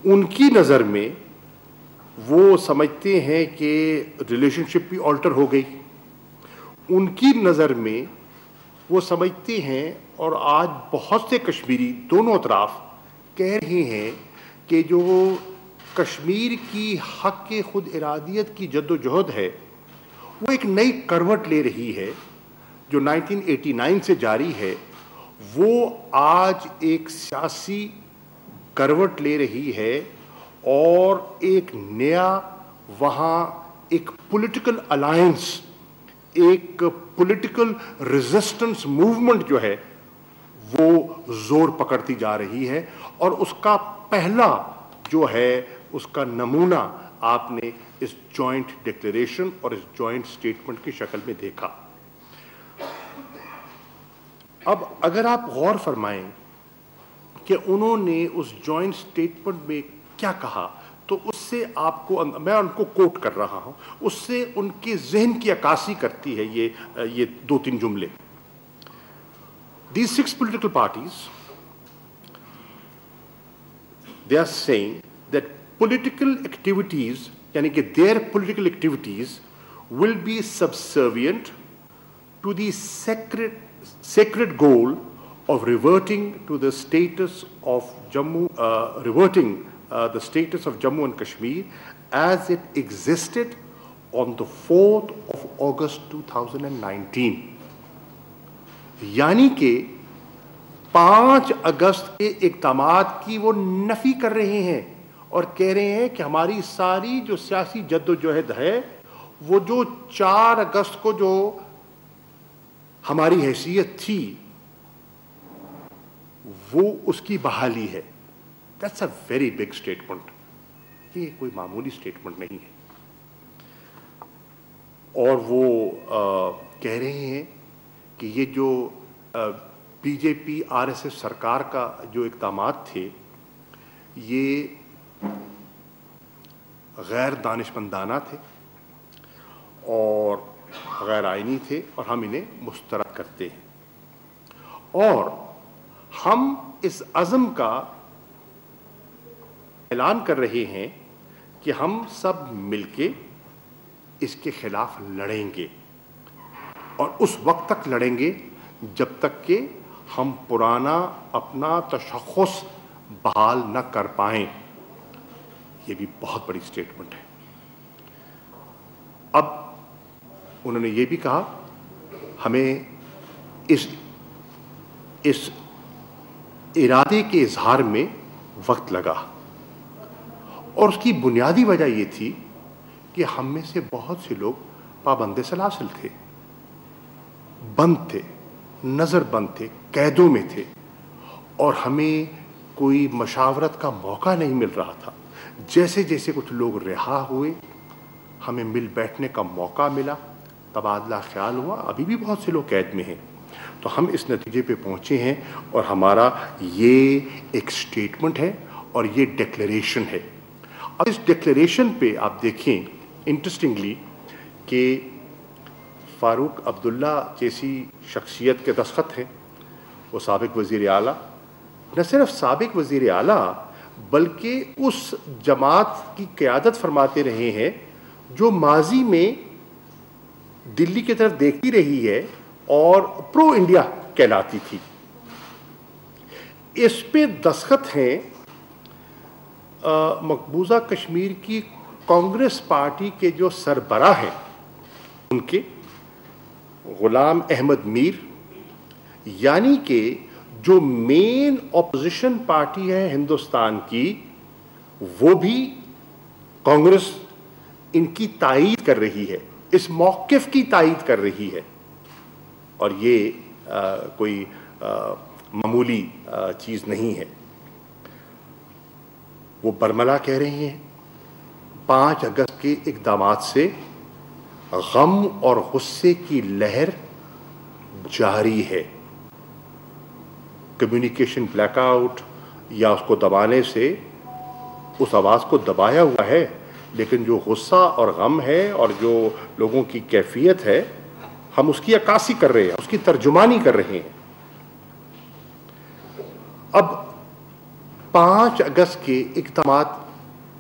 ان کی نظر میں وہ سمجھتے ہیں کہ ریلیشن شپ بھی آلٹر ہو گئی. ان کی نظر میں وہ سمجھتے ہیں، اور آج بہت سے کشمیری دونوں اطراف کہہ رہے ہیں کہ جو کشمیر کی حق کے خود ارادیت کی جد و جہد ہے وہ ایک نئی کروٹ لے رہی ہے. جو 1989 سے جاری ہے وہ آج ایک سیاسی کروٹ لے رہی ہے، اور ایک نیا وہاں ایک پولیٹیکل الائنس، ایک پولیٹیکل ریزسٹنس موومنٹ جو ہے وہ زور پکڑتی جا رہی ہے. اور اس کا پہلا جو ہے اس کا نمونہ آپ نے اس جوائنٹ ڈکلیریشن اور اس جوائنٹ سٹیٹمنٹ کی شکل میں دیکھا. اب اگر آپ غور فرمائیں کہ انہوں نے اس جوائنٹ سٹیٹمنٹ میں کیا کہا، تو اس سے آپ کو، میں ان کو کوٹ کر رہا ہوں، اس سے ان کے ذہن کی عکاسی کرتی ہے یہ دو تین جملے. These 6 political parties, they are saying that political activities, یعنی کہ their political activities will be subservient to the sacred goal of reverting to the status of Jammu, the status of Jammu and Kashmir as it existed on the 4th of August 2019. یعنی کہ 5 اگست کے اقدامات کی وہ نفی کر رہے ہیں اور کہہ رہے ہیں کہ ہماری ساری جو سیاسی جد و جہد ہے وہ جو 4 اگست کو جو ہماری حیثیت تھی وہ اس کی بحالی ہے. That's a very big statement. یہ کوئی معمولی سٹیٹمنٹ نہیں ہے. اور وہ کہہ رہے ہیں کہ یہ جو B J P R S S سرکار کا جو اقدامات تھے یہ غیر دانشمندانہ تھے اور غیر آئینی تھے، اور ہم انہیں مسترد کرتے ہیں. اور ہم اس عزم کا اعلان کر رہے ہیں کہ ہم سب مل کے اس کے خلاف لڑیں گے، اور اس وقت تک لڑیں گے جب تک کہ ہم پرانا اپنا تشخص بحال نہ کر پائیں. یہ بھی بہت بڑی سٹیٹمنٹ ہے. اب انہوں نے یہ بھی کہا ہمیں اس ارادے کے اظہار میں وقت لگا، اور اس کی بنیادی وجہ یہ تھی کہ ہم میں سے بہت سے لوگ پابند سلاسل تھے، بند تھے، نظر بند تھے، قیدوں میں تھے، اور ہمیں کوئی مشاورت کا موقع نہیں مل رہا تھا. جیسے جیسے کچھ لوگ رہا ہوئے ہمیں مل بیٹھنے کا موقع ملا، تبادلہ خیال ہوا. ابھی بھی بہت سے لوگ قید میں ہیں. تو ہم اس نتیجے پہ پہنچے ہیں، اور ہمارا یہ ایک سٹیٹمنٹ ہے اور یہ ڈکلیریشن ہے. اب اس ڈکلیریشن پہ آپ دیکھیں انٹرسٹنگلی کہ فاروق عبداللہ جیسی شخصیت کے دستخط ہیں. وہ سابق وزیر اعلیٰ، نہ صرف سابق وزیر اعلیٰ بلکہ اس جماعت کی قیادت فرماتے رہے ہیں جو ماضی میں دلی کی طرف دیکھتی رہی ہے اور پرو انڈیا کہلاتی تھی. اس پہ دستخط ہیں مقبوضہ کشمیر کی کانگریس پارٹی کے جو سربراہ ہیں ان کے، غلام احمد میر، یعنی کہ جو مین اپوزیشن پارٹی ہے ہندوستان کی، وہ بھی کانگریس ان کی تائید کر رہی ہے، اس موقف کی تائید کر رہی ہے. اور یہ کوئی معمولی چیز نہیں ہے. وہ برملا کہہ رہے ہیں 5 اگست کے اقدامات سے غم اور غصے کی لہر جاری ہے. کمیونیکیشن بلیک آؤٹ یا اس کو دبانے سے اس آواز کو دبایا ہوا ہے، لیکن جو غصہ اور غم ہے اور جو لوگوں کی کیفیت ہے ہم اس کی عکاسی کر رہے ہیں، اس کی ترجمانی کر رہے ہیں. اب 5 اگست کے اقدامات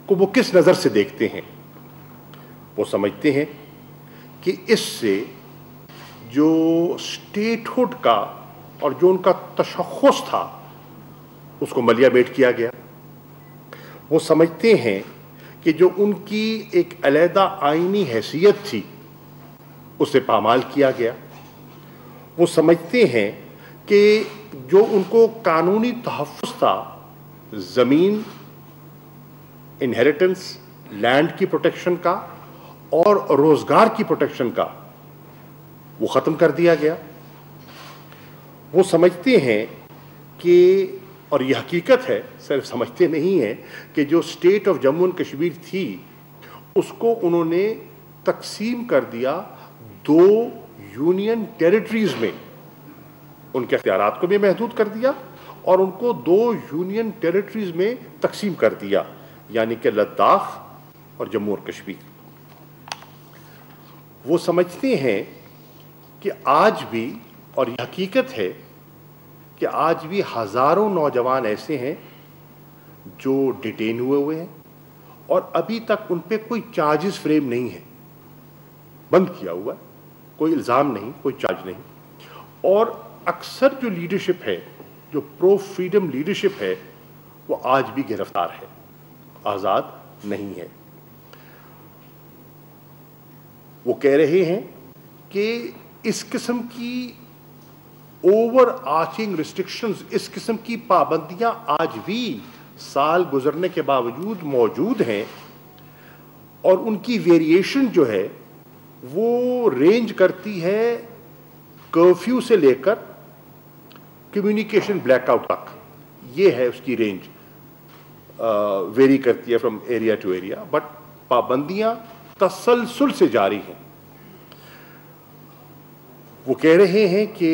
کو وہ کس نظر سے دیکھتے ہیں؟ وہ سمجھتے ہیں کہ اس سے جو اسٹیٹ ہوڈ کا اور جو ان کا تشخص تھا اس کو ملیہ بیٹ کیا گیا. وہ سمجھتے ہیں کہ جو ان کی ایک علیحدہ آئینی حیثیت تھی اسے پامال کیا گیا. وہ سمجھتے ہیں کہ جو ان کو قانونی تحفظ تھا، زمین، انہیریٹنس، لینڈ کی پروٹیکشن کا اور روزگار کی پروٹیکشن کا، وہ ختم کر دیا گیا. وہ سمجھتے ہیں کہ، اور یہ حقیقت ہے، صرف سمجھتے نہیں ہیں، کہ جو state of Jammu and Kashmir تھی اس کو انہوں نے تقسیم کر دیا 2 یونین ٹیریٹریز میں. ان کے اختیارات کو بھی محدود کر دیا اور ان کو 2 یونین ٹیریٹریز میں تقسیم کر دیا، یعنی کہ لداخ اور جموں اور کشمیر. وہ سمجھتے ہیں کہ آج بھی، اور یہ حقیقت ہے کہ آج بھی ہزاروں نوجوان ایسے ہیں جو ڈیٹین ہوئے ہیں اور ابھی تک ان پہ کوئی چارجز فریم نہیں ہے، بند کیا ہوا ہے، کوئی الزام نہیں، کوئی چارج نہیں. اور اکثر جو لیڈرشپ ہے، جو پرو فریڈم لیڈرشپ ہے، وہ آج بھی گرفتار ہے، آزاد نہیں ہے. وہ کہہ رہے ہیں کہ اس قسم کی اوور آرچنگ ریسٹرکشنز، اس قسم کی پابندیاں آج بھی سال گزرنے کے باوجود موجود ہیں، اور ان کی ویریشن جو ہے وہ رینج کرتی ہے کرفیو سے لے کر کمیونیکیشن بلیک آؤٹ تک. یہ ہے اس کی رینج، ویری کرتی ہے from area to area, but پابندیاں تسلسل سے جاری ہیں. وہ کہہ رہے ہیں کہ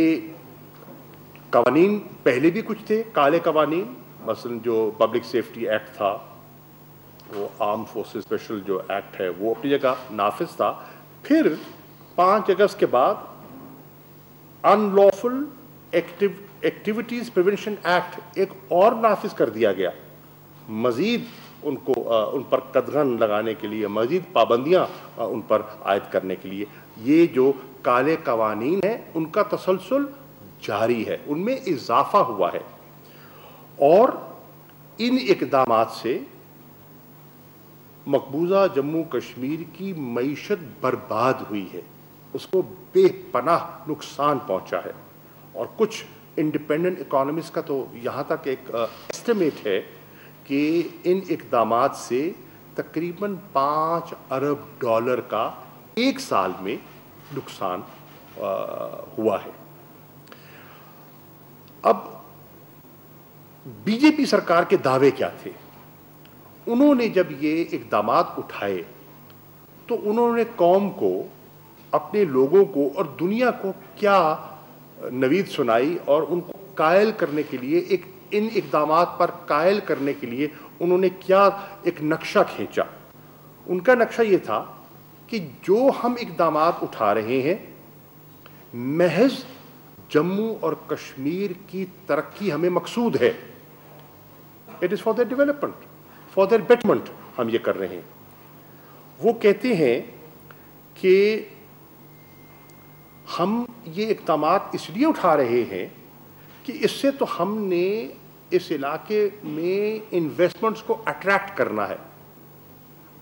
قوانین پہلے بھی کچھ تھے، کالے قوانین، مثلا جو پبلک سیفٹی ایکٹ تھا، وہ آرم فورسز اسپیشل جو ایکٹ ہے وہ اپنی جگہ نافذ تھا. پھر 5 اگست کے بعد ان لافل ایکٹیویٹیز پریونشن ایکٹ ایک اور نافذ کر دیا گیا، مزید ان پر قدغن لگانے کے لیے، مزید پابندیاں ان پر عائد کرنے کے لیے. یہ جو کالے قوانین ہیں ان کا تسلسل جاری ہے، ان میں اضافہ ہوا ہے، اور ان اقدامات سے مقبوضہ جموں کشمیر کی معیشت برباد ہوئی ہے، اس کو بے پناہ نقصان پہنچا ہے. اور کچھ انڈیپینڈنٹ اکانومسٹ کا تو یہاں تک ایک ایسٹیمیٹ ہے کہ ان اقدامات سے تقریباً $5 ارب کا ایک سال میں نقصان ہوا ہے. اب بی جے پی سرکار کے دعوے کیا تھے؟ انہوں نے جب یہ اقدامات اٹھائے تو انہوں نے قوم کو، اپنے لوگوں کو اور دنیا کو کیا نوید سنائی، اور ان کو قائل کرنے کے لیے، ان اقدامات پر قائل کرنے کے لیے انہوں نے کیا ایک نقشہ کھینچا. ان کا نقشہ یہ تھا کہ جو ہم اقدامات اٹھا رہے ہیں محض جموں اور کشمیر کی ترقی ہمیں مقصود ہے. It is for their development, for their betterment ہم یہ کر رہے ہیں. وہ کہتے ہیں کہ ہم یہ اقدامات اس لیے اٹھا رہے ہیں کہ اس سے تو ہم نے اس علاقے میں انویسٹمنٹس کو اٹریکٹ کرنا ہے.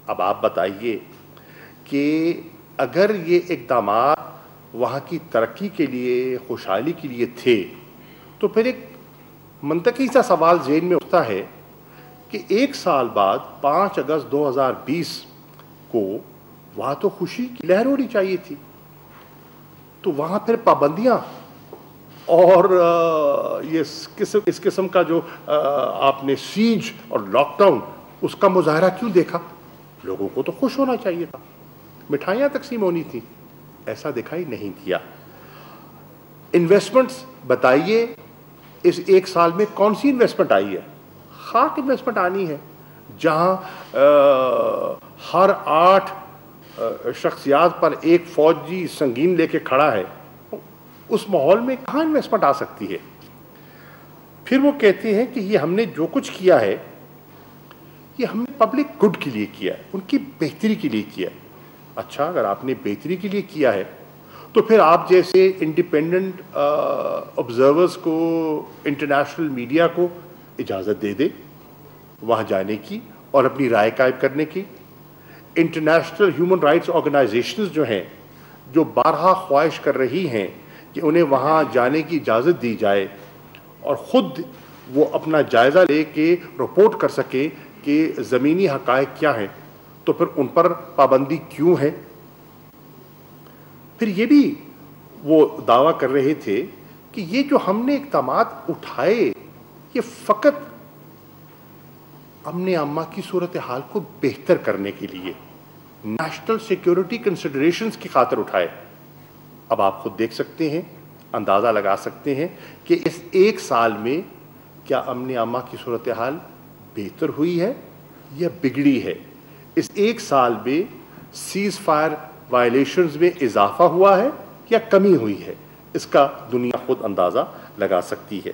اب آپ بتائیے کہ اگر یہ اقدامات وہاں کی ترقی کے لیے، خوشحالی کے لیے تھے، تو پھر ایک منطقی سا سوال ذہن میں اٹھتا ہے کہ ایک سال بعد 5 اگست 2020 کو وہاں تو خوشی کی لہر ہونی چاہیے تھی، تو وہاں پھر پابندیاں اور یہ اس قسم کا جو آپ نے سیج اور لاک ڈاؤن، اس کا مظاہرہ کیوں دیکھا؟ لوگوں کو تو خوش ہونا چاہیے تھا، مٹھائیاں تقسیم ہونی تھی، ایسا دکھائی نہیں دیا. انویسٹمنٹس بتائیے اس ایک سال میں کون سی انویسٹمنٹ آئی ہے؟ خاک انویسٹمنٹ آنی ہے. جہاں ہر 8 شخصیات پر ایک فوجی سنگین لے کے کھڑا ہے، اس ماحول میں کہاں انویسٹمنٹ آ سکتی ہے؟ پھر وہ کہتے ہیں کہ یہ ہم نے جو کچھ کیا ہے یہ ہم نے پبلک گڈ کے لیے کیا ہے، ان کی بہتری کے لیے کیا ہے۔ اچھا، اگر آپ نے بہتری کے لیے کیا ہے تو پھر آپ جیسے انڈیپینڈنٹ آبزرورز کو، انٹرنیشنل میڈیا کو اجازت دے دیں وہاں جانے کی اور اپنی رائے قائم کرنے کی۔ انٹرنیشنل ہیومن رائٹس آرگنائزیشنز جو ہیں، جو بارہا خواہش کر رہی ہیں کہ انہیں وہاں جانے کی اجازت دی جائے اور خود وہ اپنا جائزہ لے کے رپورٹ کر سکیں کہ زمینی حقائق کیا ہیں، تو پھر ان پر پابندی کیوں ہے؟ پھر یہ بھی وہ دعویٰ کر رہے تھے کہ یہ جو ہم نے اقدامات اٹھائے یہ فقط امن عامہ کی صورتحال کو بہتر کرنے کے لیے، نیشنل سیکیورٹی کنسیڈریشنز کی خاطر اٹھائے۔ اب آپ خود دیکھ سکتے ہیں، اندازہ لگا سکتے ہیں کہ اس ایک سال میں کیا امن عامہ کی صورتحال بہتر ہوئی ہے یا بگڑی ہے؟ اس ایک سال میں سیز فائر وائلیشنز میں اضافہ ہوا ہے یا کمی ہوئی ہے؟ اس کا دنیا خود اندازہ لگا سکتی ہے۔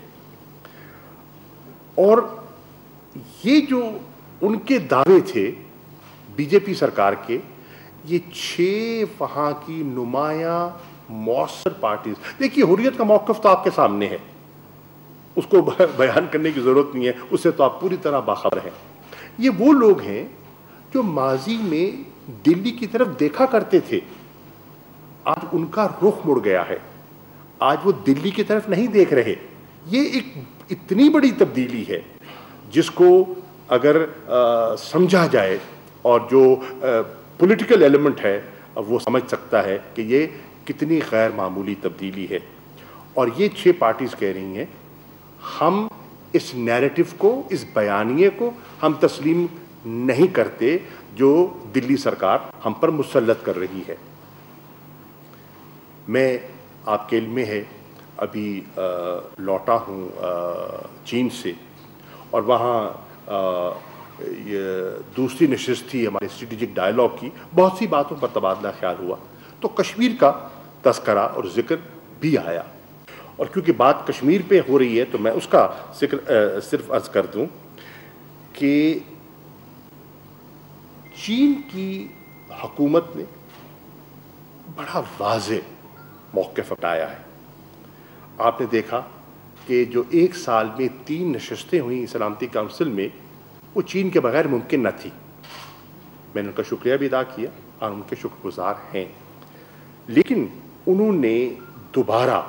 اور یہ جو ان کے دعوے تھے بی جے پی سرکار کے، یہ 6 وہاں کی نمایاں مؤثر پارٹیز، دیکھیے حریت کا موقف تو آپ کے سامنے ہے، اس کو بیان کرنے کی ضرورت نہیں ہے، اس سے تو آپ پوری طرح باخبر ہیں۔ یہ وہ لوگ ہیں جو ماضی میں دلی کی طرف دیکھا کرتے تھے، آج ان کا رخ مڑ گیا ہے، آج وہ دلی کی طرف نہیں دیکھ رہے۔ یہ ایک اتنی بڑی تبدیلی ہے جس کو اگر سمجھا جائے اور جو پولیٹیکل ایلیمنٹ ہے وہ سمجھ سکتا ہے کہ یہ کتنی غیر معمولی تبدیلی ہے۔ اور یہ 6 پارٹیز کہہ رہی ہیں ہم اس نیریٹو کو، اس بیانیے کو ہم تسلیم نہیں کرتے جو دلی سرکار ہم پر مسلط کر رہی ہے۔ میں، آپ کے علم میں ہے، ابھی لوٹا ہوں چین سے، اور وہاں دوسری نشست تھی ہمارے اسٹریٹجک ڈائیلاگ کی، بہت سی باتوں پر تبادلہ خیال ہوا، تو کشمیر کا تذکرہ اور ذکر بھی آیا۔ اور کیونکہ بات کشمیر پہ ہو رہی ہے تو میں اس کا ذکر صرف عرض کر دوں کہ چین کی حکومت نے بڑا واضح موقف اپنایا ہے۔ آپ نے دیکھا کہ جو ایک سال میں 3 نشستیں ہوئیں سلامتی کونسل میں، وہ چین کے بغیر ممکن نہ تھی۔ میں نے ان کا شکریہ بھی ادا کیا اور ان کے شکر گزار ہیں، لیکن انہوں نے دوبارہ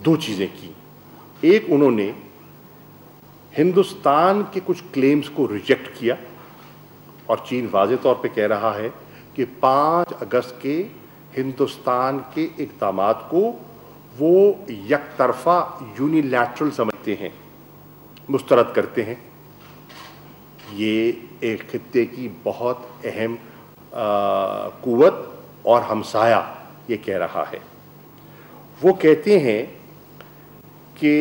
2 چیزیں کی۔ ایک، انہوں نے ہندوستان کے کچھ کلیمز کو ریجیکٹ کیا، اور چین واضح طور پہ کہہ رہا ہے کہ 5 اگست کے ہندوستان کے اقدامات کو وہ یک طرفہ یونیلیٹرل سمجھتے ہیں، مسترد کرتے ہیں۔ یہ ایک خطے کی بہت اہم قوت اور ہمسایہ یہ کہہ رہا ہے۔ وہ کہتے ہیں کہ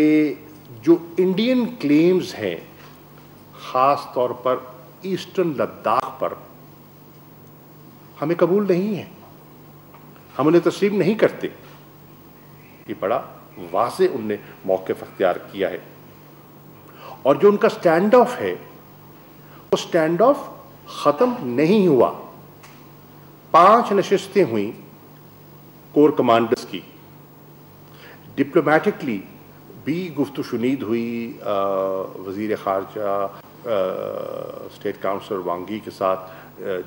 جو انڈین کلیمز ہیں، خاص طور پر ایسٹرن لداخ پر، ہمیں قبول نہیں ہیں، ہم انہیں تسلیم نہیں کرتے۔ یہ بڑا واضح ان نے موقف اختیار کیا ہے۔ اور جو ان کا سٹینڈ آف ہے، وہ سٹینڈ آف ختم نہیں ہوا۔ 5 نشستیں ہوئیں کور کمانڈرز کی، ڈپلومیٹکلی بھی گفت و شنید ہوئی، وزیر خارجہ اسٹیٹ کاؤنسلر وانگی کے ساتھ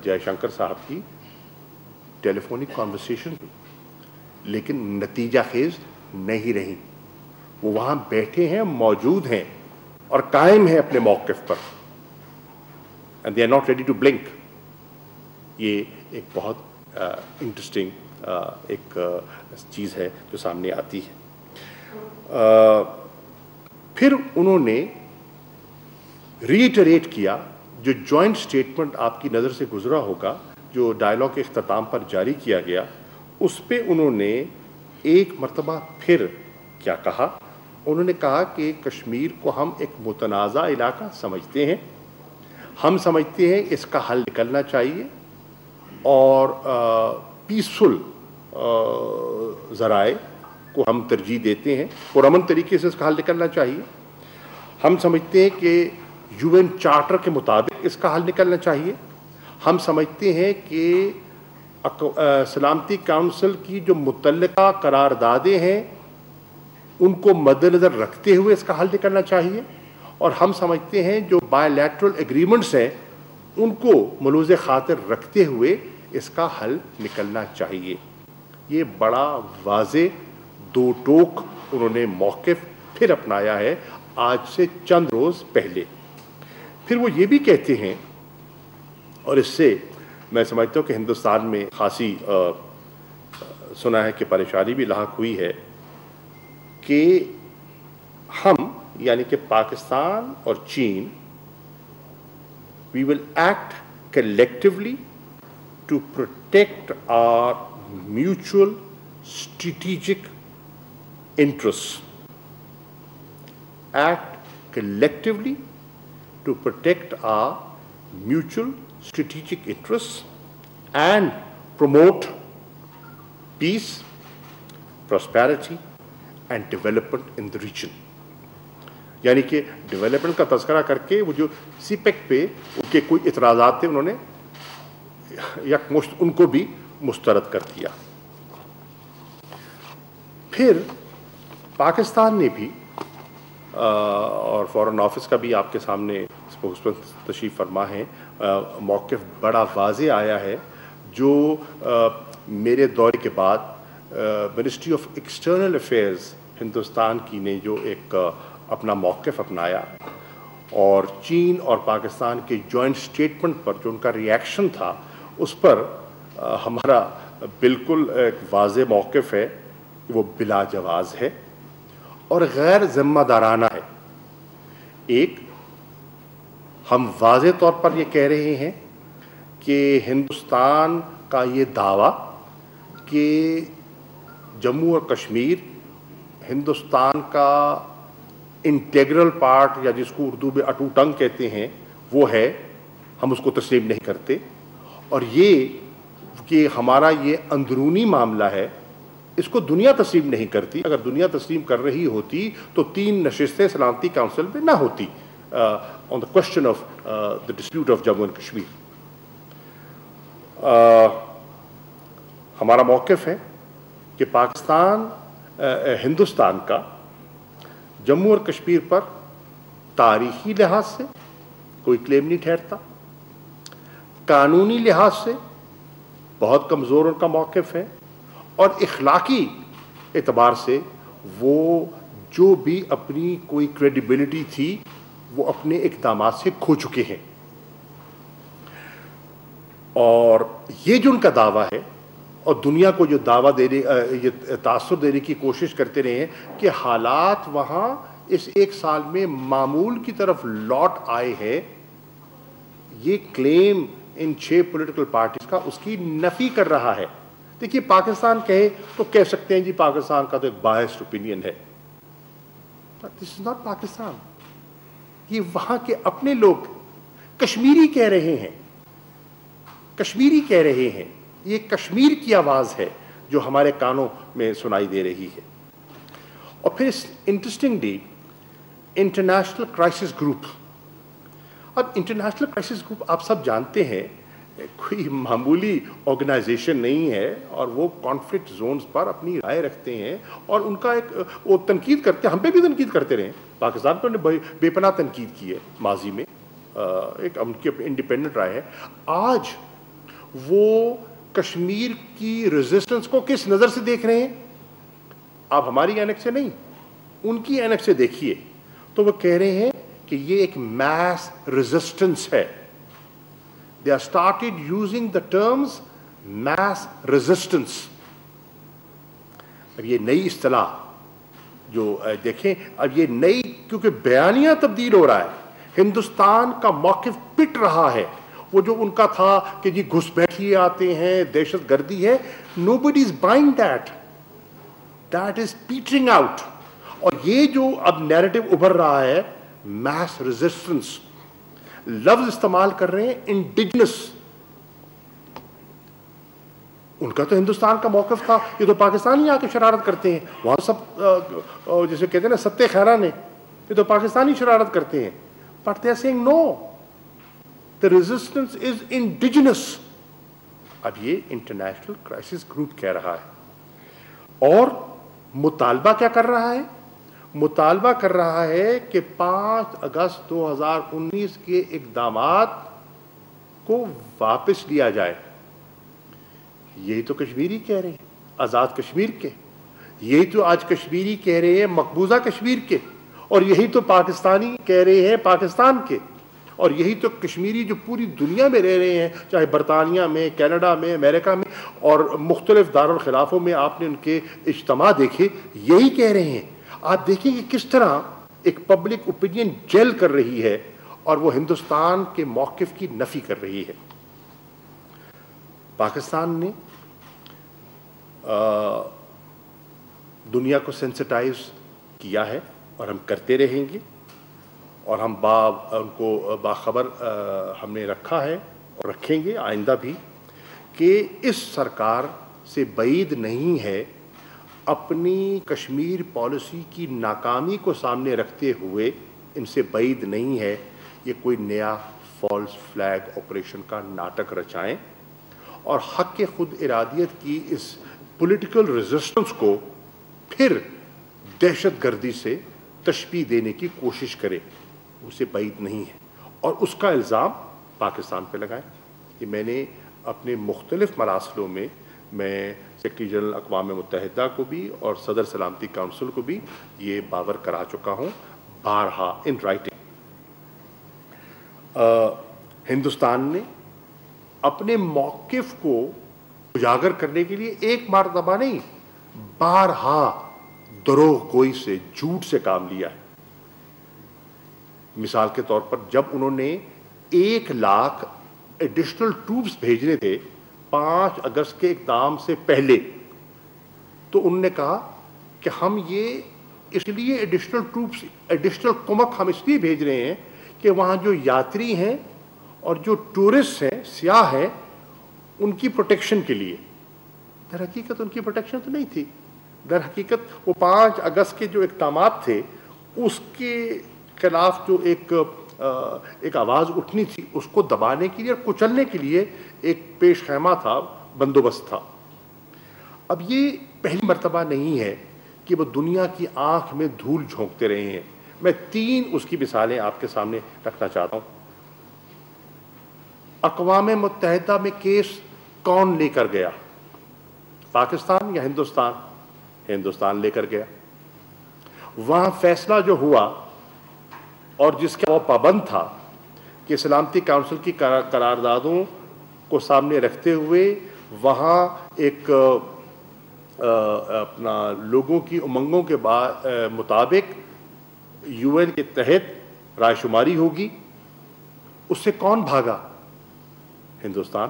جے شنکر صاحب کی ٹیلی فونک کانورسیشن ہوئی، لیکن نتیجہ خیز نہیں رہی۔ وہ وہاں بیٹھے ہیں، موجود ہیں اور قائم ہیں اپنے موقف پر، and they are not ready to blink۔ یہ ایک بہت انٹرسٹنگ ایک چیز ہے جو سامنے آتی ہے۔ پھر انہوں نے ریٹریٹ کیا، جو جوائنٹ سٹیٹمنٹ آپ کی نظر سے گزرا ہوگا جو ڈائیلاگ کے اختتام پر جاری کیا گیا، اس پہ انہوں نے ایک مرتبہ پھر کیا کہا؟ انہوں نے کہا کہ کشمیر کو ہم ایک متنازع علاقہ سمجھتے ہیں، ہم سمجھتے ہیں اس کا حل نکلنا چاہیے اور پیسفل ذرائع کو ہم ترجیح دیتے ہیں، پرامن طریقے سے اس کا حل نکلنا چاہیے. ہم سمجھتے ہیں کہ یو این چارٹر کے مطابق اس کا حل نکلنا چاہیے. ہم سمجھتے ہیں کہ سلامتی کونسل کی جو متعلقہ قراردادیں ہیں ان کو مد نظر رکھتے ہوئے اس کا حل نکلنا چاہیے. اور ہم سمجھتے ہیں جو بائی لیٹرل ایگریمنٹس ہیں ان کو ملوز خاطر رکھتے ہوئے اس کا حل نکلنا چاہیے. یہ بڑا واضح دو ٹوک انہوں نے موقف پھر اپنایا ہے آج سے چند روز پہلے. پھر وہ یہ بھی کہتے ہیں، اور اس سے میں سمجھتا ہوں کہ ہندوستان میں خاصی سنا ہے کہ پریشانی بھی لاحق ہوئی ہے، کہ ہم یعنی کہ پاکستان اور چین we will act collectively to protect our mutual strategic interests. Act collectively to protect our mutual strategic interests and promote peace, prosperity and development in the region. یعنی کہ ڈیولپمنٹ کا تذکرہ کر کے وہ جو سی پیک پہ ان کے کوئی اعتراضات تھے انہوں نے یکمشت ان کو بھی مسترد کر دیا. پھر پاکستان نے بھی اور فارن آفس کا بھی آپ کے سامنے تشریف فرما ہے، موقف بڑا واضح آیا ہے. جو میرے دورے کے بعد ministry of external affairs Hindustan کی نے جو ایک اپنا موقف اپنایا اور چین اور پاکستان کے جوائنٹ سٹیٹمنٹ پر جو ان کا ری ایکشن تھا اس پر ہمارا بالکل ایک واضح موقف ہے، وہ بلا جواز ہے اور غیر ذمہ دارانہ ہے. ایک، ہم واضح طور پر یہ کہہ رہے ہیں کہ ہندوستان کا یہ دعویٰ کہ جموں اور کشمیر ہندوستان کا انٹیگرل پارٹ یا جس کو اردو میں اٹوٹ انگ کہتے ہیں وہ ہے، ہم اس کو تسلیم نہیں کرتے. اور یہ کہ ہمارا یہ اندرونی معاملہ ہے اس کو دنیا تسلیم نہیں کرتی. اگر دنیا تسلیم کر رہی ہوتی تو 3 نشستیں سلامتی کونسل میں نہ ہوتی on the question of the dispute of Jammu and Kashmir. ہمارا موقف ہے کہ پاکستان ہندوستان کا جموں اور کشمیر پر تاریخی لحاظ سے کوئی کلیم نہیں ٹھہرتا، قانونی لحاظ سے بہت کمزور ان کا موقف ہے، اور اخلاقی اعتبار سے وہ جو بھی اپنی کوئی کریڈیبلٹی تھی وہ اپنے اقدامات سے کھو چکے ہیں. اور یہ جو ان کا دعویٰ ہے اور دنیا کو جو دعویٰ دینے یہ تاثر دینے کی کوشش کرتے رہے ہیں کہ حالات وہاں اس 1 سال میں معمول کی طرف لوٹ آئے ہیں، یہ کلیم ان 6 پولیٹیکل پارٹیز کا اس کی نفی کر رہا ہے. دیکھیے پاکستان کہے تو کہہ سکتے ہیں جی پاکستان کا تو ایک بائسڈ اوپینین ہے. دس از ناٹ پاکستان. یہ وہاں کے اپنے لوگ کشمیری کہہ رہے ہیں، کشمیری کہہ رہے ہیں. یہ کشمیر کی آواز ہے جو ہمارے کانوں میں سنائی دے رہی ہے. اور پھر انٹرسٹنگلی انٹرنیشنل کرائسس گروپ. اب انٹرنیشنل کرائسس گروپ آپ سب جانتے ہیں کوئی معمولی آرگنائزیشن نہیں ہے، اور وہ کانفلکٹ زونز پر اپنی رائے رکھتے ہیں اور ان کا ایک وہ تنقید کرتے ہیں. ہم پہ بھی تنقید کرتے رہے، پاکستان پر بے پناہ تنقید کی ہے ماضی میں، ایک ان کی انڈیپینڈنٹ رائے ہے. آج وہ کشمیر کی ریزسٹنس کو کس نظر سے دیکھ رہے ہیں؟ آپ ہماری اینک سے نہیں، ان کی اینک سے دیکھیے تو وہ کہہ رہے ہیں کہ یہ ایک میس ریزسٹنس ہے. They have started using the terms mass resistance. اب یہ نئی اصطلاح جو دیکھیں، اب یہ نئی کیونکہ بیانیہ تبدیل ہو رہا ہے، ہندوستان کا موقف پٹ رہا ہے. وہ جو ان کا تھا کہ جی گھس بیٹھیے آتے ہیں، دہشت گردی ہے، nobody is buying that. That is petering out. اور یہ جو اب نیریٹو ابھر رہا ہے میس ریزسٹنس، لفظ استعمال کر رہے ہیں انڈیجنس. ان کا تو ہندوستان کا موقف تھا یہ تو پاکستانی آ کے شرارت کرتے ہیں، وہاں سب جسے کہتے ہیں نا ستے خیران ہیں، یہ تو پاکستانی شرارت کرتے ہیں. But they are saying no, the resistance is indigenous. اب یہ انٹرنیشنل کرائسس گروپ کہہ رہا ہے اور مطالبہ کیا کر رہا ہے؟ مطالبہ کر رہا ہے کہ 5 اگست 2019 کے اقدامات کو واپس لیا جائے. یہی تو کشمیری کہہ رہے ہیں آزاد کشمیر کے، یہی تو آج کشمیری کہہ رہے ہیں مقبوضہ کشمیر کے، اور یہی تو پاکستانی کہہ رہے ہیں پاکستان کے، اور یہی تو کشمیری جو پوری دنیا میں رہ رہے ہیں، چاہے برطانیہ میں، کینیڈا میں، امریکہ میں اور مختلف دارالخلافوں میں آپ نے ان کے اجتماع دیکھے، یہی کہہ رہے ہیں. آپ دیکھیں کہ کس طرح ایک پبلک اوپینین جیل کر رہی ہے اور وہ ہندوستان کے موقف کی نفی کر رہی ہے. پاکستان نے دنیا کو سینسٹائز کیا ہے اور ہم کرتے رہیں گے، اور ہم ان کو باخبر ہم نے رکھا ہے اور رکھیں گے آئندہ بھی، کہ اس سرکار سے بعید نہیں ہے اپنی کشمیر پالیسی کی ناکامی کو سامنے رکھتے ہوئے، ان سے بعید نہیں ہے یہ کوئی نیا فالس فلیگ آپریشن کا ناٹک رچائیں اور حق کے خود ارادیت کی اس پولیٹیکل ریزسٹنس کو پھر دہشت گردی سے تشبیہ دینے کی کوشش کرے. اسے بعید نہیں ہے اور اس کا الزام پاکستان پہ لگائیں. یہ میں نے اپنے مختلف مراسلوں میں سیکریٹری جنرل اقوام متحدہ کو بھی اور صدر سلامتی کونسل کو بھی یہ باور کرا چکا ہوں بارہا ان رائٹنگ. ہندوستان نے اپنے موقف کو اجاگر کرنے کے لیے ایک مرتبہ نہیں بارہا دروغ گوئی سے، جھوٹ سے کام لیا ہے. مثال کے طور پر جب انہوں نے 1 لاکھ ایڈیشنل ٹروپس بھیجنے تھے 5 اگست کے اقدام سے پہلے، تو انہوں نے کہا کہ ہم یہ اس لیے ایڈیشنل ٹروپس، ایڈیشنل کمک ہم اس لیے بھیج رہے ہیں کہ وہاں جو یاتری ہیں اور جو ٹورسٹ ہیں، سیاح ہیں، ان کی پروٹیکشن کے لیے. در حقیقت ان کی پروٹیکشن تو نہیں تھی. در حقیقت وہ 5 اگست کے جو اقدامات تھے اس کے خلاف جو ایک آواز اٹھنی تھی اس کو دبانے کے لیے اور کچلنے کے لیے ایک پیش خیمہ تھا، بندوبست تھا. اب یہ پہلی مرتبہ نہیں ہے کہ وہ دنیا کی آنکھ میں دھول جھونکتے رہے ہیں. میں 3 اس کی مثالیں آپ کے سامنے رکھنا چاہتا ہوں. اقوام متحدہ میں کیس کون لے کر گیا؟ پاکستان یا ہندوستان؟ ہندوستان لے کر گیا. وہاں فیصلہ جو ہوا اور جس کا وہ پابند تھا کہ سلامتی کونسل کی قراردادوں کو سامنے رکھتے ہوئے وہاں ایک اپنا لوگوں کی امنگوں کے مطابق UN کے تحت رائے شماری ہوگی. اس سے کون بھاگا؟ ہندوستان.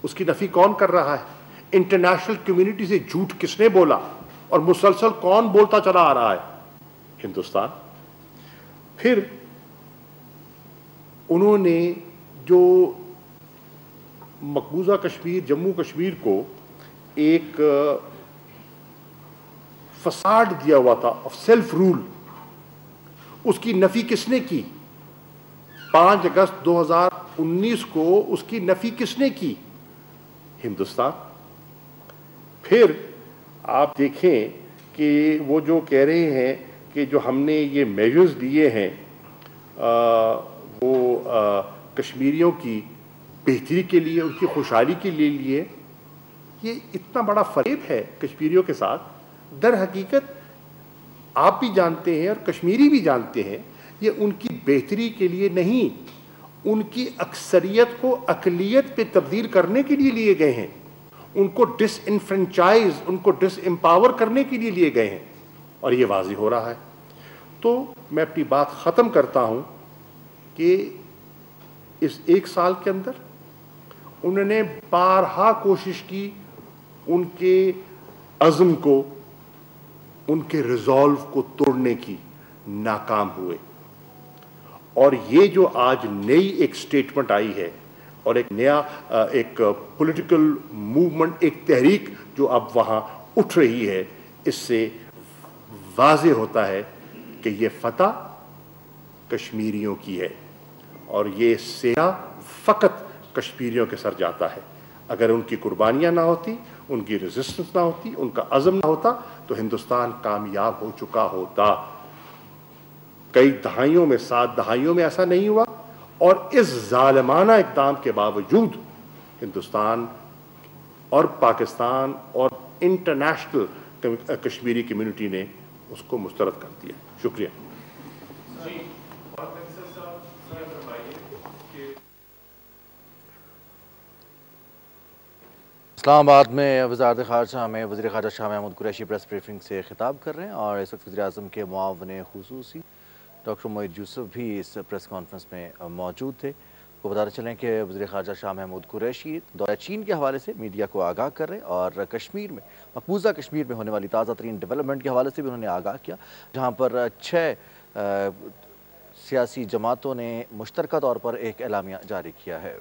اس کی نفی کون کر رہا ہے؟ انٹرنیشنل کمیونٹی سے جھوٹ کس نے بولا اور مسلسل کون بولتا چلا آ رہا ہے؟ ہندوستان. پھر انہوں نے جو مقبوضہ کشمیر، جموں کشمیر کو ایک فساد دیا ہوا تھا آف سیلف رول، اس کی نفی کس نے کی؟ 5 اگست 2019 کو اس کی نفی کس نے کی؟ ہندوستان. پھر آپ دیکھیں کہ وہ جو کہہ رہے ہیں کہ جو ہم نے یہ میجرز لیے ہیں وہ کشمیریوں کی بہتری کے لیے، ان کی خوشحالی کے لیے، یہ اتنا بڑا فریب ہے کشمیریوں کے ساتھ. در حقیقت آپ بھی جانتے ہیں اور کشمیری بھی جانتے ہیں یہ ان کی بہتری کے لیے نہیں، ان کی اکثریت کو اقلیت پہ تبدیل کرنے کے لیے لیے گئے ہیں، ان کو ڈس انفرنچائز، ان کو ڈس امپاور کرنے کے لیے لیے گئے ہیں، اور یہ واضح ہو رہا ہے. تو میں اپنی بات ختم کرتا ہوں کہ اس 1 سال کے اندر انہوں نے بارہا کوشش کی ان کے عزم کو، ان کے ریزالو کو توڑنے کی، ناکام ہوئے. اور یہ جو آج نئی ایک سٹیٹمنٹ آئی ہے اور ایک نیا ایک پولیٹیکل موومنٹ، ایک تحریک جو اب وہاں اٹھ رہی ہے، اس سے واضح ہوتا ہے کہ یہ فتح کشمیریوں کی ہے اور یہ سینا فقط کشمیریوں کے سر جاتا ہے۔ اگر ان کی قربانیاں نہ ہوتی، ان کی ریزسٹنس نہ ہوتی، ان کا عزم نہ ہوتا تو ہندوستان کامیاب ہو چکا ہوتا۔ کئی دہائیوں میں، 7 دہائیوں میں ایسا نہیں ہوا، اور اس ظالمانہ اقدام کے باوجود ہندوستان اور پاکستان اور انٹرنیشنل کشمیری کمیونٹی نے اس کو مسترد کر دیا۔ شکریہ۔ اسلام آباد میں وزارت خارجہ میں وزیر خارجہ شاہ محمود قریشی پریس بریفنگ سے خطاب کر رہے ہیں، اور اس وقت وزیر اعظم کے معاون خصوصی ڈاکٹر معید یوسف بھی اس پریس کانفرنس میں موجود تھے۔ کو بتاتے چلیں کہ وزیر خارجہ شاہ محمود قریشی دورہ چین کے حوالے سے میڈیا کو آگاہ کر رہے ہیں، اور کشمیر میں، مقبوضہ کشمیر میں ہونے والی تازہ ترین ڈیولپمنٹ کے حوالے سے بھی انہوں نے آگاہ کیا، جہاں پر 6 سیاسی جماعتوں نے مشترکہ طور پر ایک اعلامیہ جاری کیا ہے۔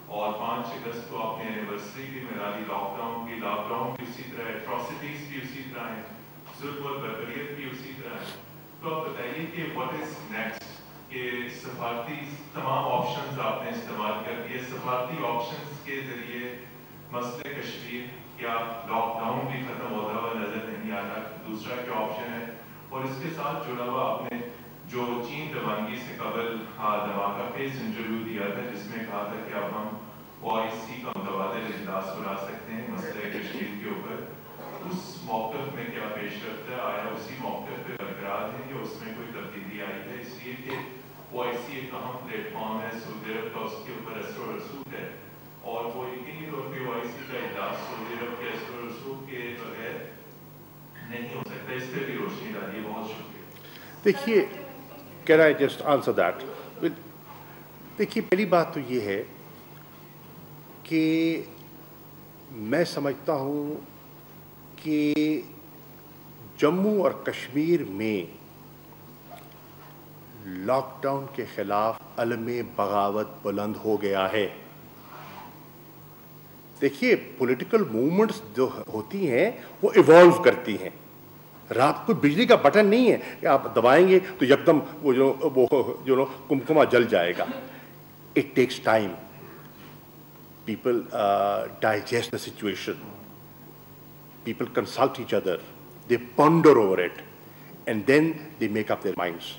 اور 5 اگست کو اپنے اینیورسری بھی منالی، لاک ڈاؤن بھی اسی طرح، ایٹراسٹیز بھی اسی طرح ہیں، ظلم اور بربریت بھی اسی طرح ہے۔ تو آپ بتائیے کہ واٹ از نیکسٹ، کہ سفارتی تمام آپشنز آپ نے استعمال کر دیے، سفارتی آپشنز کے ذریعے مسئلہ کشمیر کیا لاک ڈاؤن بھی ختم ہوتا ہوا نظر نہیں آ رہا، دوسرا کیا آپشن ہے؟ اور اس کے ساتھ جڑا ہوا آپ نے جو چین روانگی سے قبل دھماکہ خیز انٹرویو دیا تھا، جس میں کہا تھا کہ اب ہم OIC کا متبادل اجلاس بلا سکتے ہیں مسئلہ کشمیر کے اوپر، اس موقف میں کیا پیش رفت ہے؟ آیا اسی موقف پہ برقرار ہے یا اس میں کوئی تبدیلی آئی ہے؟ اس لیے کہ OIC ایک اہم پلیٹ فارم ہے، سعودی عرب کا اس کے اوپر اثر و رسوخ ہے، اور وہ یقینی طور پہ OIC کا اجلاس سعودی عرب کے اثر و رسوخ کے بغیر نہیں ہو سکتا۔ اس پہ بھی روشنی ڈالیے۔ بہت شکریہ۔ دیکھیے، Can I just answer that? دیکھیے، پہلی بات تو یہ ہے کہ میں سمجھتا ہوں کہ جموں اور کشمیر میں لاک ڈاؤن کے خلاف علم بغاوت بلند ہو گیا ہے۔ دیکھیے، پولیٹیکل موومنٹس جو ہوتی ہیں وہ ایوالو کرتی ہیں۔ رات کو بجلی کا بٹن نہیں ہے کہ آپ دبائیں گے تو یکدم وہ جو کمکما جل جائے گا۔ It takes time, people digest the situation, people consult each other, they ponder over it and then they make up their minds.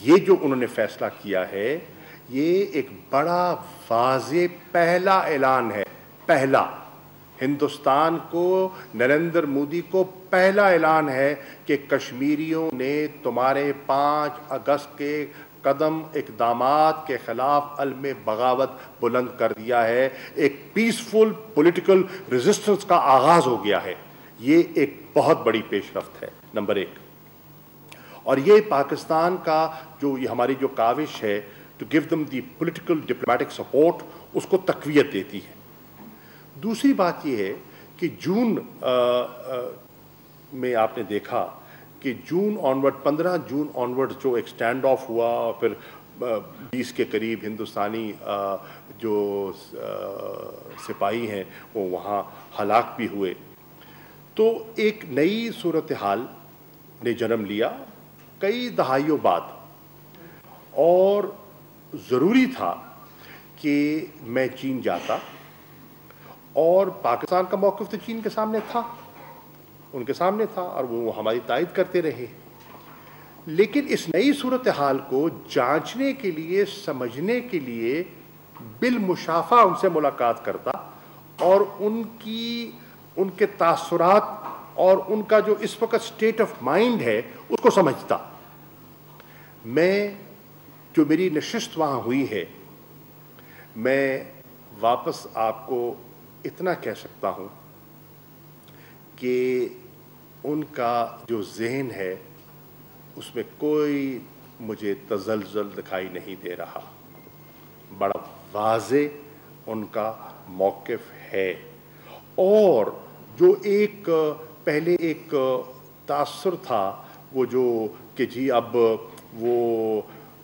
یہ جو انہوں نے فیصلہ کیا ہے، یہ ایک بڑا واضح پہلا اعلان ہے، پہلا ہندوستان کو، نریندر مودی کو پہلا اعلان ہے کہ کشمیریوں نے تمہارے 5 اگست کے قدم اقدامات کے خلاف علم بغاوت بلند کر دیا ہے۔ ایک پیسفل پولیٹیکل ریزسٹنس کا آغاز ہو گیا ہے۔ یہ ایک بہت بڑی پیش رفت ہے، نمبر 1۔ اور یہ پاکستان کا جو یہ ہماری جو کاوش ہے to give them the political diplomatic support, اس کو تقویت دیتی ہے۔ دوسری بات یہ ہے کہ جون میں آپ نے دیکھا کہ جون آنورڈ، 15 جون آنورڈ جو ایک سٹینڈ آف ہوا، اور پھر 20 کے قریب ہندوستانی جو سپاہی ہیں وہ وہاں ہلاک بھی ہوئے، تو ایک نئی صورتحال نے جنم لیا کئی دہائیوں بعد، اور ضروری تھا کہ میں چین جاتا، اور پاکستان کا موقف تو چین کے سامنے تھا، ان کے سامنے تھا، اور وہ ہماری تائید کرتے رہے۔ لیکن اس نئی صورتحال کو جانچنے کے لیے، سمجھنے کے لیے بالمشافہ ان سے ملاقات کرتا، اور ان کے تاثرات اور ان کا جو اس وقت سٹیٹ آف مائنڈ ہے اس کو سمجھتا۔ جو میری نشست وہاں ہوئی ہے، میں واپس آپ کو اتنا کہہ سکتا ہوں کہ ان کا جو ذہن ہے اس میں کوئی مجھے تزلزل دکھائی نہیں دے رہا، بڑا واضح ان کا موقف ہے۔ اور جو ایک پہلے ایک تاثر تھا وہ جو کہ جی اب وہ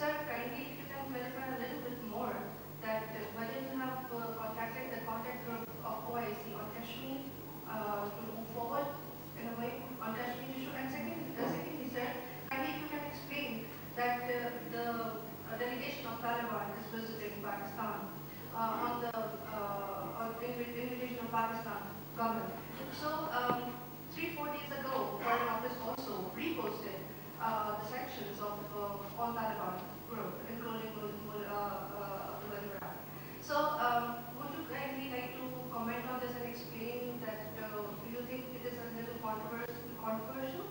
Sir, kindly if you can clarify a little bit more that whether you have contacted the contact group of OIC on Kashmir to move forward in a way on Kashmir issue. And secondly, sir, kindly if you can explain that the delegation of Taliban is visiting Pakistan on the invitation of Pakistan government. So 3-4 days ago, Foreign Office also reposted the sanctions of all Taliban group, including Mullah. So, would you kindly like to comment on this and explain that? Do you think it is a little controversial?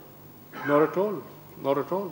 Not at all, not at all.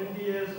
NDS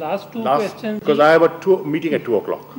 last two questions because I have a meeting at 2 o'clock.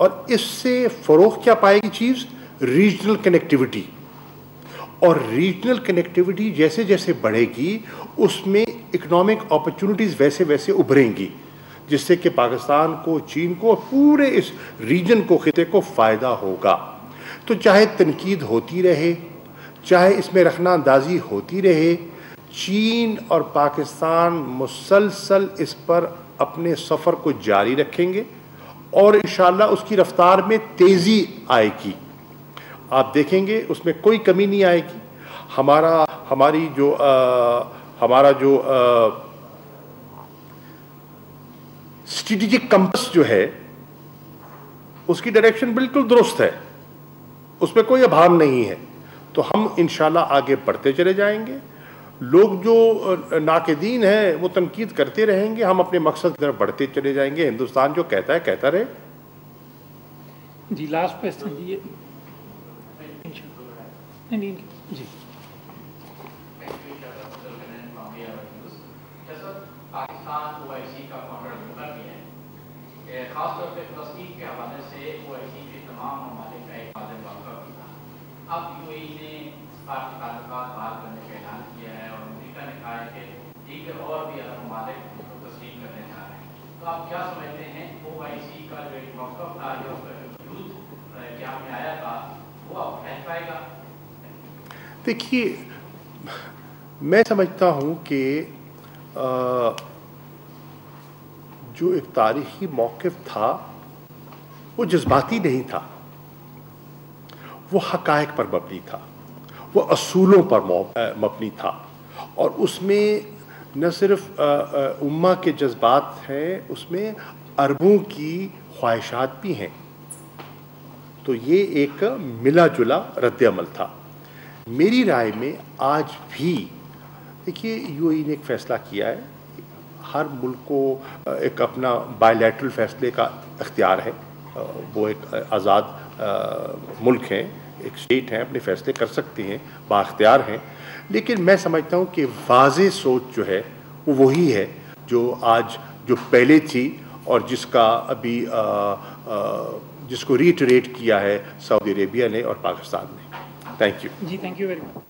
اور اس سے فروغ کیا پائے گی چیز؟ Regional connectivity. اور regional connectivity جیسے جیسے بڑھے گی اس میں اکنامک اپرچونٹیز ویسے ویسے ابھریں گی، جس سے کہ پاکستان کو، چین کو، پورے اس ریجن کو، خطے کو فائدہ ہوگا. تو چاہے تنقید ہوتی رہے، چاہے اس میں رخنہ اندازی ہوتی رہے، چین اور پاکستان مسلسل اس پر اپنے سفر کو جاری رکھیں گے اور انشاءاللہ اس کی رفتار میں تیزی آئے گی. آپ دیکھیں گے اس میں کوئی کمی نہیں آئے گی. ہمارا جو اسٹریٹجک کمپس جو ہے اس کی ڈائریکشن بالکل درست ہے، اس میں کوئی ابہام نہیں ہے. تو ہم انشاءاللہ آگے بڑھتے چلے جائیں گے. لوگ جو ناقدین ہیں وہ تنقید کرتے رہیں گے، ہم اپنے مقصد کی طرف بڑھتے چلے جائیں گے. ہندوستان جو کہتا ہے کہتا رہے. جی لاسٹ کوسچن جی. جی پاکستان OIC کا فاؤنڈر مقرر بھی ہے، خاص طور پہ فلسطین کے حوالے سے OIC کے تمام ممالک کا ایک واضح موقع بھی تھا. اب UAE نے سفارتی تعلقات بحال کرنے کا اعلان کیا ہے اور امریکہ نے کہا ہے کہ دیگر اور بھی اگر ممالک کو تسلیم کرنے جا رہے ہیں. تو آپ کیا سمجھتے ہیں OIC کا جو ایک موقع تھا یا اس کا جو وجود کیا میں آیا تھا وہ اب پھیل پائے گا؟ دیکھیے میں سمجھتا ہوں کہ جو ایک تاریخی موقف تھا وہ جذباتی نہیں تھا، وہ حقائق پر مبنی تھا، وہ اصولوں پر مبنی تھا. اور اس میں نہ صرف امہ کے جذبات ہیں، اس میں عربوں کی خواہشات بھی ہیں. تو یہ ایک ملا جلا رد عمل تھا. میری رائے میں آج بھی دیکھیے UAE نے ایک فیصلہ کیا ہے. ہر ملک کو ایک اپنا بائی لیٹرل فیصلے کا اختیار ہے، وہ ایک آزاد ملک ہیں، ایک اسٹیٹ ہیں، اپنے فیصلے کر سکتے ہیں، بااختیار ہیں. لیکن میں سمجھتا ہوں کہ واضح سوچ جو ہے وہ وہی ہے جو پہلے تھی اور جس کا ابھی جس کو ریٹریٹ کیا ہے سعودی عربیہ نے اور پاکستان نے. Thank you. جی تھینک یو ویری مچ.